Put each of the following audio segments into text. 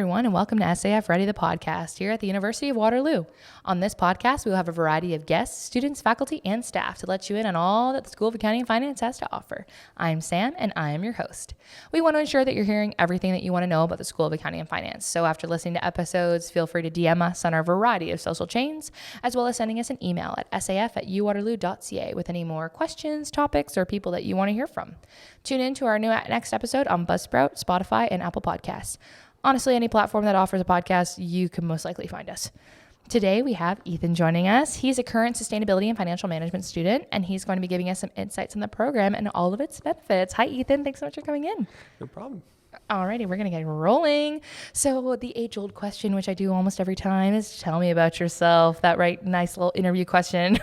everyone, and welcome to SAF Ready the Podcast here at the University of Waterloo. On this podcast, we will have a variety of guests, students, faculty, and staff to let you in on all that the School of Accounting and Finance has to offer. I'm Sam, and I am your host. We want to ensure that you're hearing everything that you want to know about the School of Accounting and Finance. So after listening to episodes, feel free to DM us on our variety of social chains, as well as sending us an email at saf@uwaterloo.ca with any more questions, topics, or people that you want to hear from. Tune in to our next episode on Buzzsprout, Spotify, and Apple Podcasts. Honestly, any platform that offers a podcast, you can most likely find us. Today, we have Ethan joining us. He's a current sustainability and financial management student, and he's going to be giving us some insights on the program and all of its benefits. Hi, Ethan. Thanks so much for coming in. No problem. Alrighty, we're going to get rolling. So the age-old question, which I do almost every time, is tell me about yourself. That nice little interview question.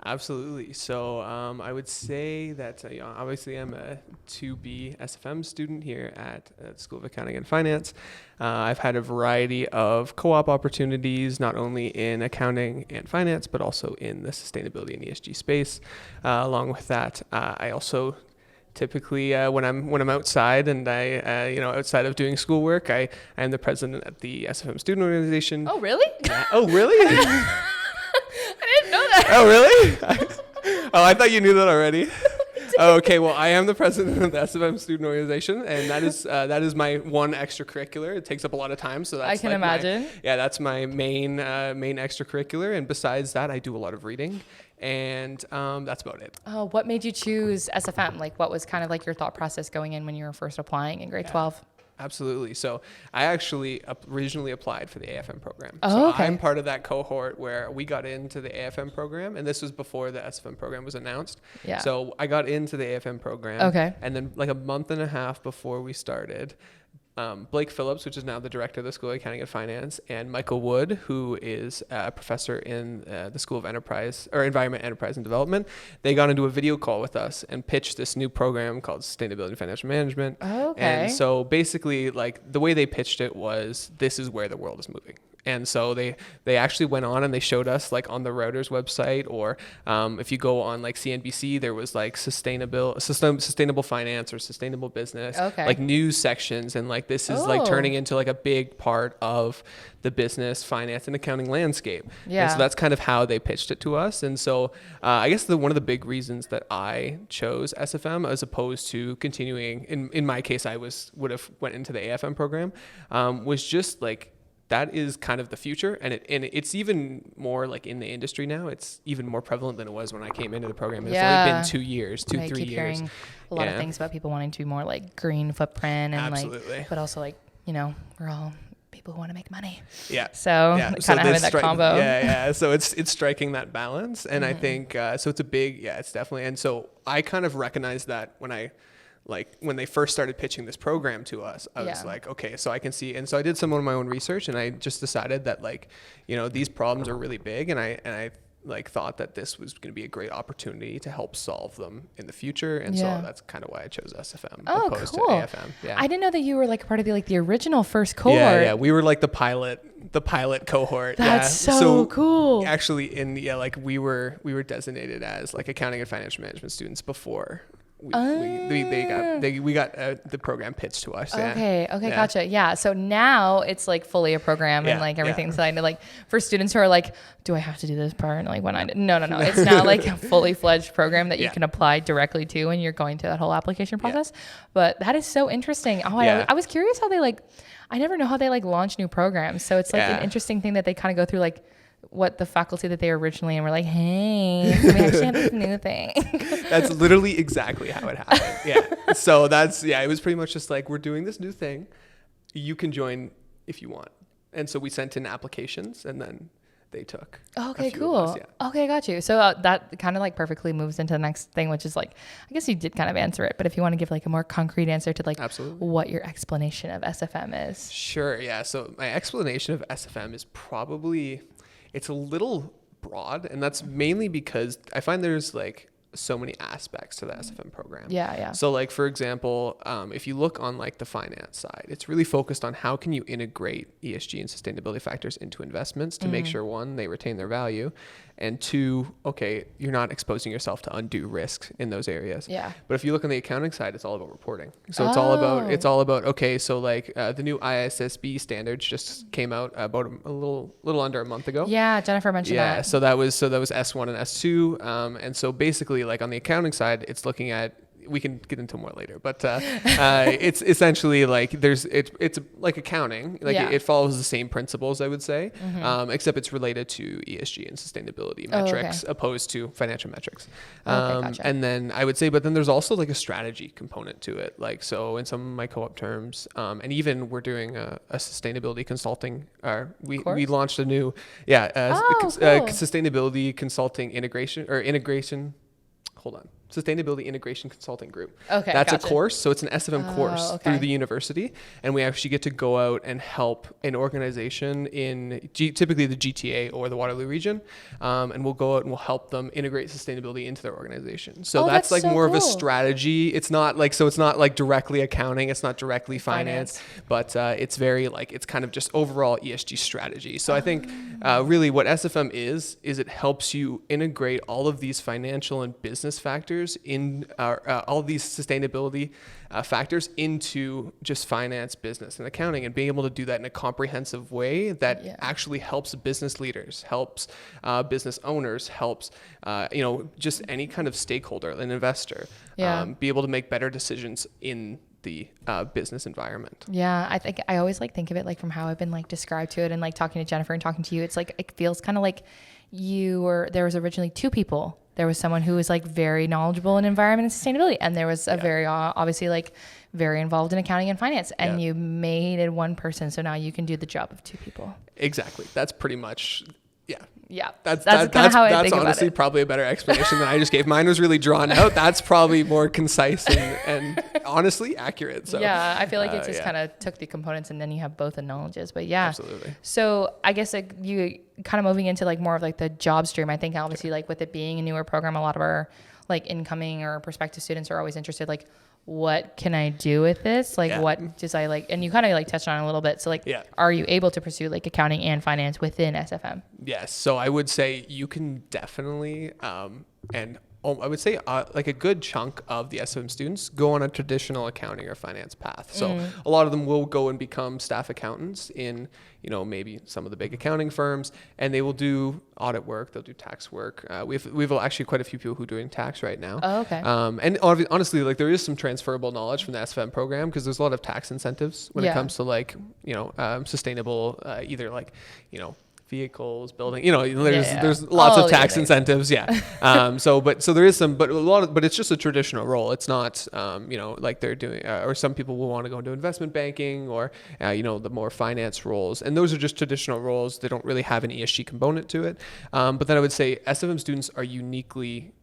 Absolutely. So I would say that obviously I'm a 2B SFM student here at the School of Accounting and Finance. I've had a variety of co-op opportunities, not only in accounting and finance, but also in the sustainability and ESG space. Along with that, I also typically, when I'm outside and outside of doing schoolwork, I am the president at the SFM student organization. Oh, really? Yeah. Oh, really? I didn't know that. Oh, really? I thought you knew that already. Oh, okay. Well, I am the president of the SFM student organization, and that is my one extracurricular. It takes up a lot of time, so that's I can imagine. That's my main extracurricular, and besides that, I do a lot of reading. And that's about it. Oh, what made you choose SFM? Like, what was kind of like your thought process going in when you were first applying in grade 12? Absolutely. So I actually originally applied for the AFM program. Oh, so okay. I'm part of that cohort where we got into the AFM program, and this was before the SFM program was announced. Yeah. So I got into the AFM program. Okay. And then like a month and a half before we started, Blake Phillips, which is now the director of the School of Accounting and Finance, and Michael Wood, who is a professor in the School of Environment, Enterprise, and Development, they got into a video call with us and pitched this new program called Sustainability and Financial Management. Oh, okay. And so basically, like, the way they pitched it was, this is where the world is moving. And so they actually went on and they showed us, like, on the Routers website, or if you go on like CNBC, there was like sustainable finance or sustainable business, like news sections, and like this is like turning into like a big part of the business, finance, and accounting landscape. Yeah. And so that's kind of how they pitched it to us. And so I guess one of the big reasons that I chose SFM as opposed to continuing, in my case, I would have went into the AFM program, was just like, that is kind of the future, and it's even more like in the industry now. It's even more prevalent than it was when I came into the program. It's only been 2 years, 3 years. Hearing a lot of things about people wanting to be more like green footprint, and absolutely, but also like, we're all people who want to make money. Yeah. So kind of having that combo. Yeah. So it's striking that balance, and I think so. It's a big it's definitely. And so I kind of recognized that when they first started pitching this program to us, I was like, okay, so I can see. And so I did some of my own research, and I just decided that these problems are really big, and I thought that this was going to be a great opportunity to help solve them in the future. And so that's kind of why I chose SFM opposed to AFM. Yeah. I didn't know that you were like part of the original first cohort. Yeah. We were like the pilot cohort. That's so cool. Actually we were designated as like accounting and financial management students before we got the program pitched to us. Okay, gotcha. Yeah, so now it's like fully a program and like everything's like for students who are like, do I have to do this part? Like when no, it's now like a fully fledged program that you can apply directly to when you're going to that whole application process. But that is so interesting. I was curious how they I never know how they launch new programs. So it's like an interesting thing that they kind of go through what the faculty that they were originally and were like, hey, we actually have this new thing. That's literally exactly how it happened. Yeah. So it was pretty much just like, we're doing this new thing. You can join if you want. And so we sent in applications, and then they took. Okay, cool. Us, Okay, got you. So that kind of perfectly moves into the next thing, which is I guess you did kind of answer it, but if you want to give a more concrete answer to absolutely, what your explanation of SFM is. Sure. Yeah. So my explanation of SFM is probably, it's a little broad, and that's mainly because I find there's so many aspects to the SFM program. Yeah. So like, for example, if you look on like the finance side, it's really focused on how can you integrate ESG and sustainability factors into investments to make sure, one, they retain their value, and two, okay, you're not exposing yourself to undue risk in those areas. Yeah. But if you look on the accounting side, it's all about reporting. So it's all about, okay, so like the new ISSB standards just came out about a little under a month ago. Yeah, Jennifer mentioned that. Yeah, so that was S1 and S2, and so basically, like on the accounting side, it's looking at, we can get into more later, but it's essentially like it's like accounting, like it follows the same principles, I would say, except it's related to ESG and sustainability metrics opposed to financial metrics. Gotcha. And then I would say, but then there's also like a strategy component to it. Like, so in some of my co-op terms, and even we're doing a sustainability consulting, we launched a new, sustainability consulting Sustainability Integration Consulting Group. Okay, that's gotcha. a course. So it's an SFM course through the university. And we actually get to go out and help an organization in typically the GTA or the Waterloo region. And we'll go out and we'll help them integrate sustainability into their organization. So that's like more of a strategy. It's not like directly accounting. It's not directly finance. But it's very like, it's kind of just overall ESG strategy. So I think really what SFM is it helps you integrate all of these financial and business factors in all these sustainability factors into just finance, business, and accounting, and being able to do that in a comprehensive way that actually helps business leaders, helps business owners, helps just any kind of stakeholder, an investor, be able to make better decisions in the business environment. Yeah, I think I always like think of it like from how I've been like described to it, and like talking to Jennifer and talking to you, it's like it feels kind of like there was originally two people. There was someone who was like very knowledgeable in environment and sustainability, and there was a very obviously like very involved in accounting and finance, and you made it one person, so now you can do the job of two people. Exactly. That's pretty much That's kind of how I think about it. That's honestly probably a better explanation than I just gave. Mine was really drawn out. That's probably more concise and honestly accurate. So yeah, I feel like it just kind of took the components and then you have both the knowledges. But yeah, absolutely. So I guess like you kind of moving into like more of like the job stream. I think obviously like with it being a newer program, a lot of our like incoming or prospective students are always interested like, what can I do with this? Like, what does I like? And you kind of like touched on it a little bit. So like, are you able to pursue like accounting and finance within SFM? Yes. So I would say you can definitely, and I would say like a good chunk of the SFM students go on a traditional accounting or finance path. So a lot of them will go and become staff accountants in, maybe some of the big accounting firms, and they will do audit work. They'll do tax work. We've actually quite a few people who are doing tax right now. Oh, okay. And honestly, like there is some transferable knowledge from the SFM program because there's a lot of tax incentives when it comes to like, sustainable, either like, vehicles, building, there's lots of tax incentives. So there is some, but it's just a traditional role. It's not, like they're doing, or some people will want to go into investment banking or, the more finance roles. And those are just traditional roles. They don't really have an ESG component to it. But then I would say SFM students are uniquely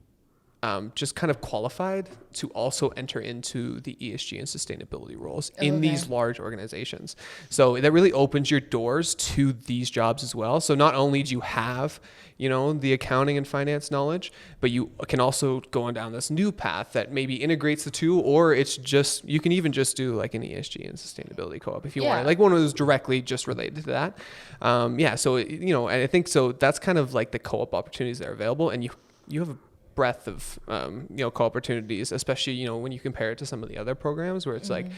just kind of qualified to also enter into the ESG and sustainability roles in these large organizations. So that really opens your doors to these jobs as well. So not only do you have, the accounting and finance knowledge, but you can also go on down this new path that maybe integrates the two, or it's just, you can even just do like an ESG and sustainability co-op if you want, like one of those directly just related to that. So, and I think so that's kind of like the co-op opportunities that are available, and you have a breadth of co-opportunities, especially when you compare it to some of the other programs where it's like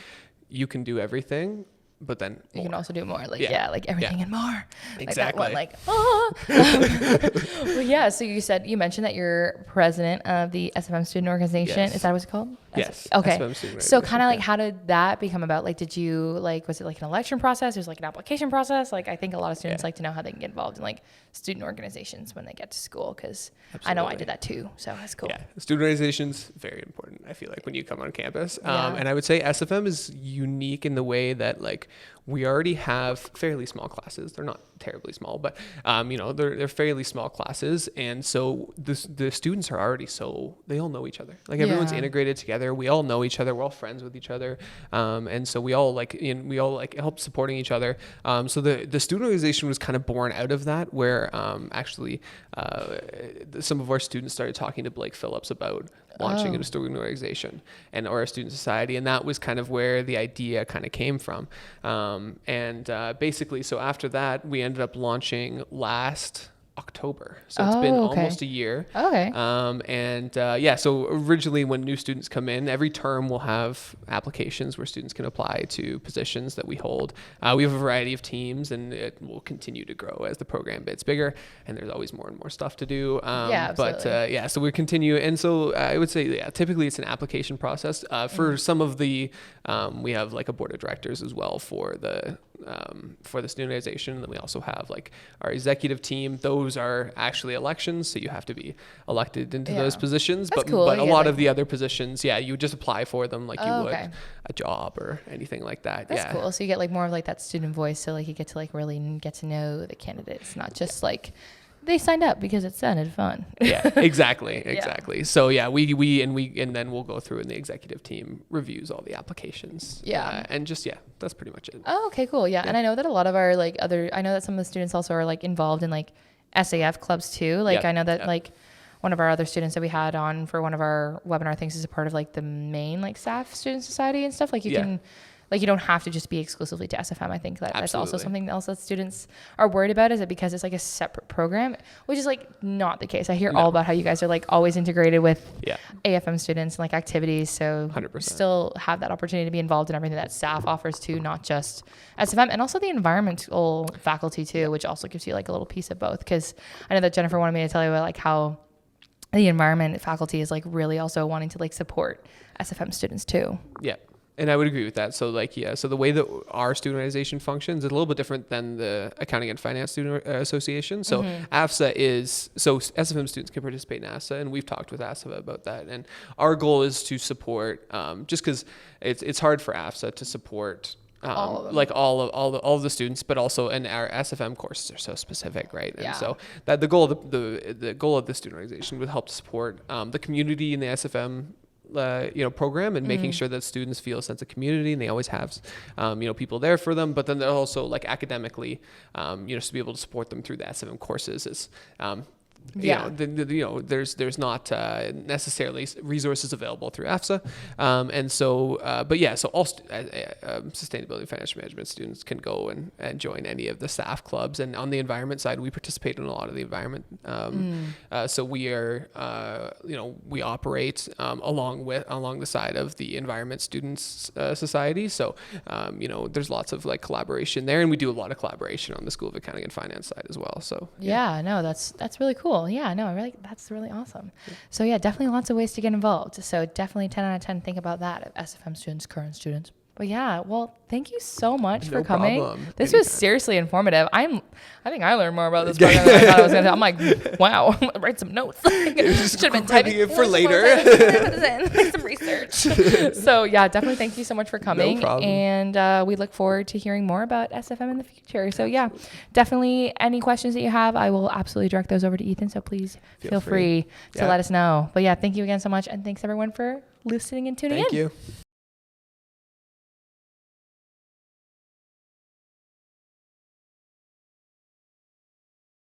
you can do everything, but then you can also do more, like like everything and more. Exactly. Like that one, well, so you mentioned that you're president of the SFM student organization. Is that what it's called? Yes. Okay. So kind of like, how did that become about? Like, did you was it like an election process? There's like an application process. Like, I think a lot of students like to know how they can get involved in like student organizations when they get to school, because I know I did that too. So that's cool. Yeah, student organizations, very important, I feel like, when you come on campus. And I would say SFM is unique in the way that like we already have fairly small classes. They're not terribly small, but they're fairly small classes, and so the students are already they all know each other. Like everyone's integrated together. We all know each other. We're all friends with each other, and so we all help supporting each other. So the student organization was kind of born out of that, where some of our students started talking to Blake Phillips about launching a student organization or a student society, and that was kind of where the idea kind of came from. Basically, so after that, we ended up launching last October. So it's been almost a year. Okay. So originally when new students come in, every term we'll have applications where students can apply to positions that we hold. We have a variety of teams, and it will continue to grow as the program gets bigger, and there's always more and more stuff to do. Absolutely. So we continue. And so I would say, typically it's an application process. For some of the, we have like a board of directors as well for the student organization. And then we also have like our executive team. Those are actually elections, so you have to be elected into those positions. That's but cool. a lot of the other positions, you would just apply for them like you would a job or anything like that. That's cool. So you get like more of like that student voice. So like you get to like really get to know the candidates, not just like they signed up because it sounded fun. Yeah, exactly. So and then we'll go through, and the executive team reviews all the applications. That's pretty much it. Oh, okay, cool. Yeah. And I know that a lot of our I know that some of the students also are like involved in like SAF clubs too. Like I know that like one of our other students that we had on for one of our webinar things is a part of like the main like SAF student society and stuff. Like you can, like you don't have to just be exclusively to SFM. I think that's also something else that students are worried about, is it because it's like a separate program, which is like not the case. I hear all about how you guys are like always integrated with AFM students and like activities. So 100%. Still have that opportunity to be involved in everything that SAF offers too, not just SFM, and also the environmental faculty too, which also gives you like a little piece of both. Cause I know that Jennifer wanted me to tell you about like how the environment faculty is like really also wanting to like support SFM students too. Yeah. And I would agree with that. So so the way that our student organization functions is a little bit different than the Accounting and Finance Student Association. So AFSA SFM students can participate in AFSA, and we've talked with AFSA about that. And our goal is to support, just because it's hard for AFSA to support all of the students, but also in our SFM courses are so specific, right? And so that the goal of the student organization would help to support the community in the SFM program, and making sure that students feel a sense of community, and they always have people there for them, but then they're also like academically to be able to support them through the SFM courses is there's not necessarily resources available through AFSA, so all sustainability and financial management students can go and join any of the SAF clubs. And on the environment side, we participate in a lot of the environment. So we are we operate along the side of the Environment Students Society. So there's lots of like collaboration there, and we do a lot of collaboration on the School of Accounting and Finance side as well. So that's really cool. Yeah, no, that's really awesome. So definitely lots of ways to get involved. So definitely 10 out of 10 think about that of SFM students, current students. But thank you so much for coming. Problem. This was seriously informative. I think I learned more about this program than I thought I was going to. I'm like, wow, I'm gonna write some notes. Should have been typing it for later. Put this in, like some research. So definitely thank you so much for coming. No problem. And we look forward to hearing more about SFM in the future. So definitely any questions that you have, I will absolutely direct those over to Ethan. So please feel free to let us know. But thank you again so much. And thanks everyone for listening and tuning in. Thank you.